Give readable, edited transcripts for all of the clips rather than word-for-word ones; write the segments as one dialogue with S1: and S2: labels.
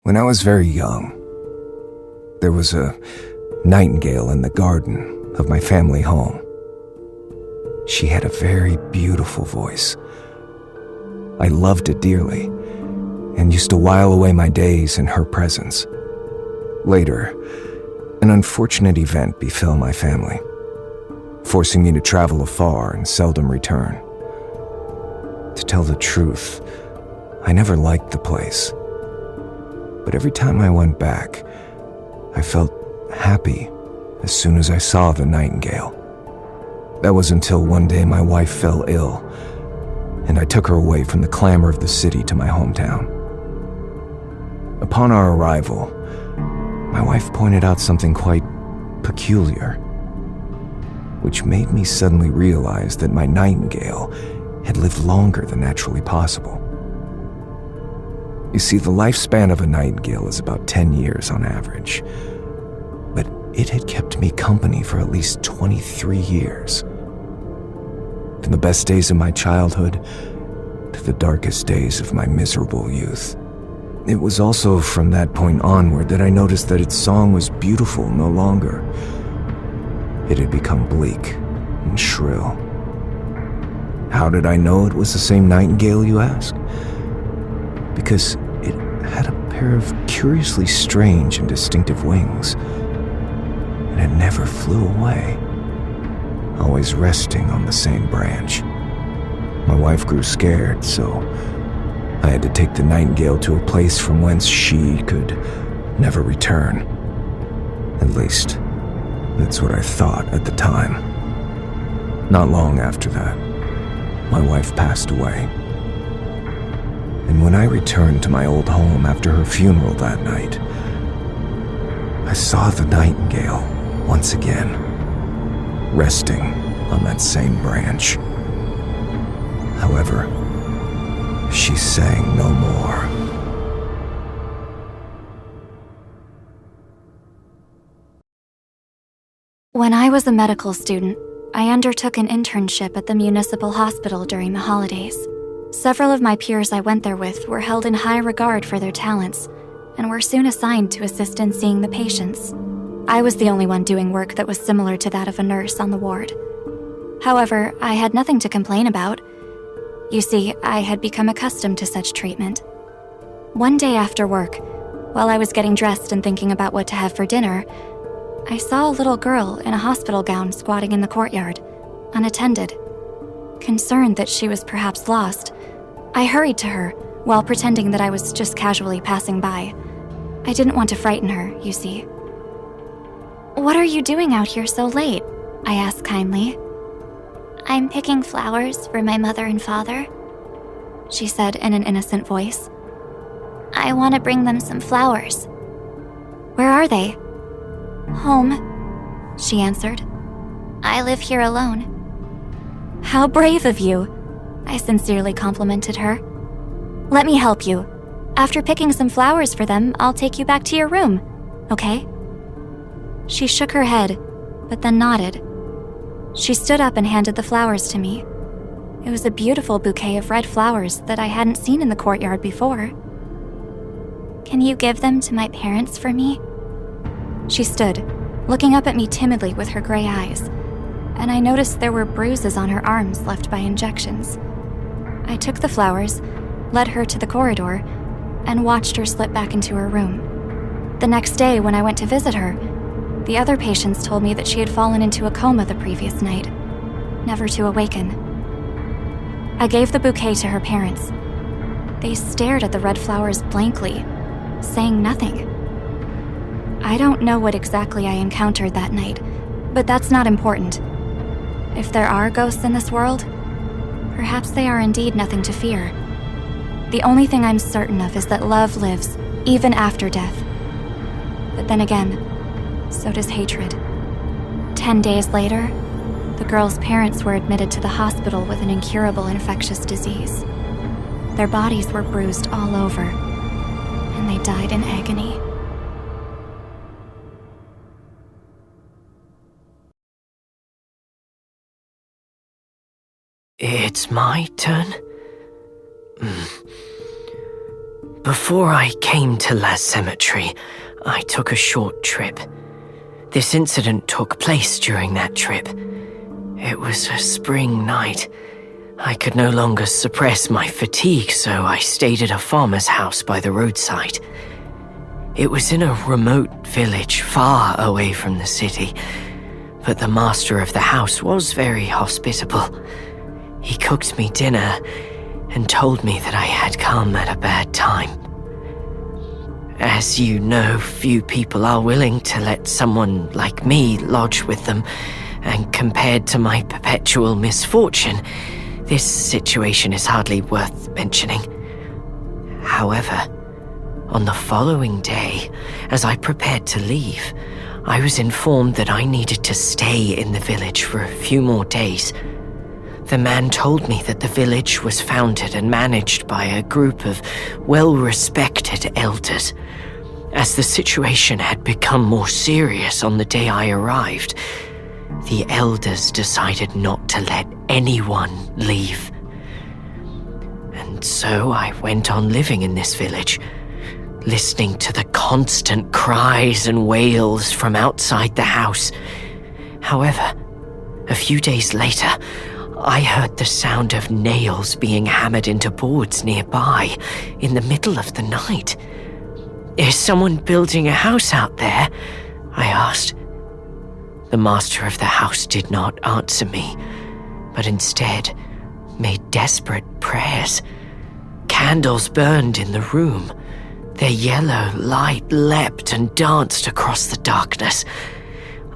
S1: When I was very young, there was a nightingale in the garden of my family home. She had a very beautiful voice. I loved it dearly and used to while away my days in her presence. Later, an unfortunate event befell my family, forcing me to travel afar and seldom return. To tell the truth, I never liked the place. But every time I went back, I felt happy as soon as I saw the nightingale. That was until one day my wife fell ill, and I took her away from the clamor of the city to my hometown. Upon our arrival, my wife pointed out something quite peculiar, which made me suddenly realize that my nightingale had lived longer than naturally possible. You see, the lifespan of a nightingale is about 10 years on average, but it had kept me company for at least 23 years. From the best days of my childhood to the darkest days of my miserable youth. It was also from that point onward that I noticed that its song was beautiful no longer. It had become bleak and shrill. How did I know it was the same nightingale, you ask? Because it had a pair of curiously strange and distinctive wings, and it never flew away, always resting on the same branch. My wife grew scared, so I had to take the nightingale to a place from whence she could never return. At least, that's what I thought at the time. Not long after that, my wife passed away. And when I returned to my old home after her funeral that night, I saw the nightingale once again, resting on that same branch. However, she sang no more.
S2: When I was a medical student, I undertook an internship at the municipal hospital during the holidays. Several of my peers I went there with were held in high regard for their talents and were soon assigned to assist in seeing the patients. I was the only one doing work that was similar to that of a nurse on the ward. However, I had nothing to complain about. You see, I had become accustomed to such treatment. One day after work, while I was getting dressed and thinking about what to have for dinner, I saw a little girl in a hospital gown squatting in the courtyard, unattended. Concerned that she was perhaps lost, I hurried to her while pretending that I was just casually passing by. I didn't want to frighten her, you see. "What are you doing out here so late?" I asked kindly. "I'm picking flowers for my mother and father," she said in an innocent voice. "I want to bring them some flowers." "Where are they?" "Home," she answered. "I live here alone." "How brave of you," I sincerely complimented her. "Let me help you. After picking some flowers for them, I'll take you back to your room, okay?" She shook her head, but then nodded. She stood up and handed the flowers to me. It was a beautiful bouquet of red flowers that I hadn't seen in the courtyard before. "Can you give them to my parents for me?" She stood, looking up at me timidly with her gray eyes, and I noticed there were bruises on her arms left by injections. I took the flowers, led her to the corridor, and watched her slip back into her room. The next day, when I went to visit her, the other patients told me that she had fallen into a coma the previous night, never to awaken. I gave the bouquet to her parents. They stared at the red flowers blankly, saying nothing. I don't know what exactly I encountered that night, but that's not important. If there are ghosts in this world, perhaps they are indeed nothing to fear. The only thing I'm certain of is that love lives, even after death. But then again, so does hatred. 10 days later, the girl's parents were admitted to the hospital with an incurable infectious disease. Their bodies were bruised all over, and they died in agony.
S3: It's my turn? Before I came to La Cemetery, I took a short trip. This incident took place during that trip. It was a spring night. I could no longer suppress my fatigue, so I stayed at a farmer's house by the roadside. It was in a remote village far away from the city, but the master of the house was very hospitable. He cooked me dinner and told me that I had come at a bad time. As you know, few people are willing to let someone like me lodge with them, and compared to my perpetual misfortune, this situation is hardly worth mentioning. However, on the following day, as I prepared to leave, I was informed that I needed to stay in the village for a few more days. The man told me that the village was founded and managed by a group of well-respected elders. As the situation had become more serious on the day I arrived, the elders decided not to let anyone leave. And so I went on living in this village, listening to the constant cries and wails from outside the house. However, a few days later, I heard the sound of nails being hammered into boards nearby in the middle of the night. "Is someone building a house out there?" I asked. The master of the house did not answer me, but instead made desperate prayers. Candles burned in the room. Their yellow light leapt and danced across the darkness.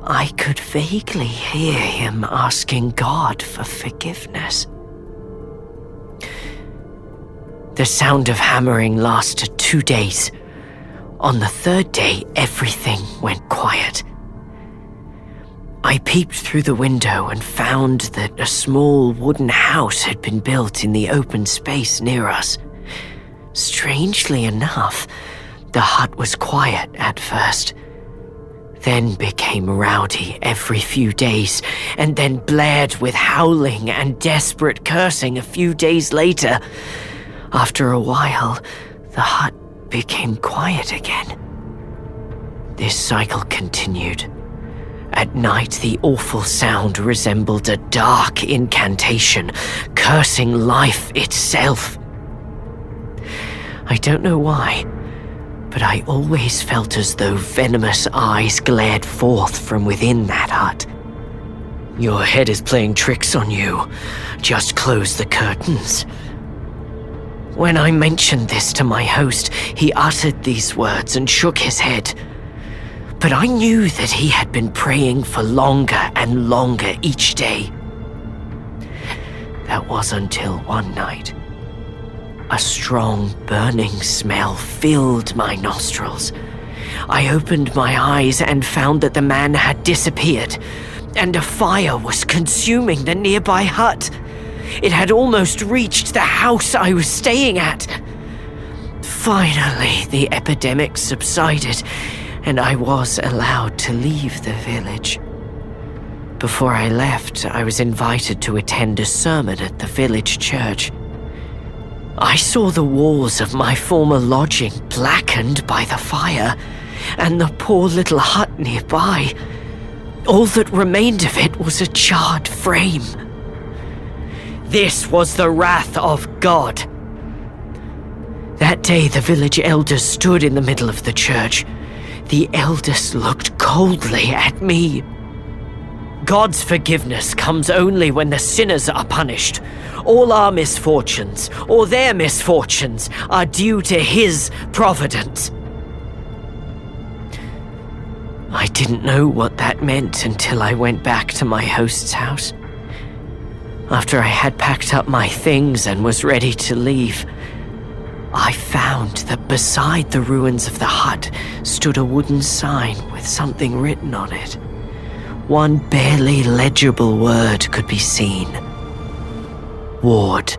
S3: I could vaguely hear him asking God for forgiveness. The sound of hammering lasted 2 days. On the third day, everything went quiet. I peeped through the window and found that a small wooden house had been built in the open space near us. Strangely enough, the hut was quiet at first, then became rowdy every few days, and then blared with howling and desperate cursing a few days later. After a while, the hut became quiet again. This cycle continued. At night, the awful sound resembled a dark incantation, cursing life itself. I don't know why, but I always felt as though venomous eyes glared forth from within that hut. "Your head is playing tricks on you. Just close the curtains." When I mentioned this to my host, he uttered these words and shook his head. But I knew that he had been praying for longer and longer each day. That was until one night. A strong, burning smell filled my nostrils. I opened my eyes and found that the man had disappeared, and a fire was consuming the nearby hut. It had almost reached the house I was staying at. Finally, the epidemic subsided, and I was allowed to leave the village. Before I left, I was invited to attend a sermon at the village church. I saw the walls of my former lodging blackened by the fire, and the poor little hut nearby. All that remained of it was a charred frame. This was the wrath of God. That day, the village elders stood in the middle of the church. The elders looked coldly at me. God's forgiveness comes only when the sinners are punished. All our misfortunes, or their misfortunes, are due to His providence. I didn't know what that meant until I went back to my host's house. After I had packed up my things and was ready to leave, I found that beside the ruins of the hut stood a wooden sign with something written on it. One barely legible word could be seen. Ward.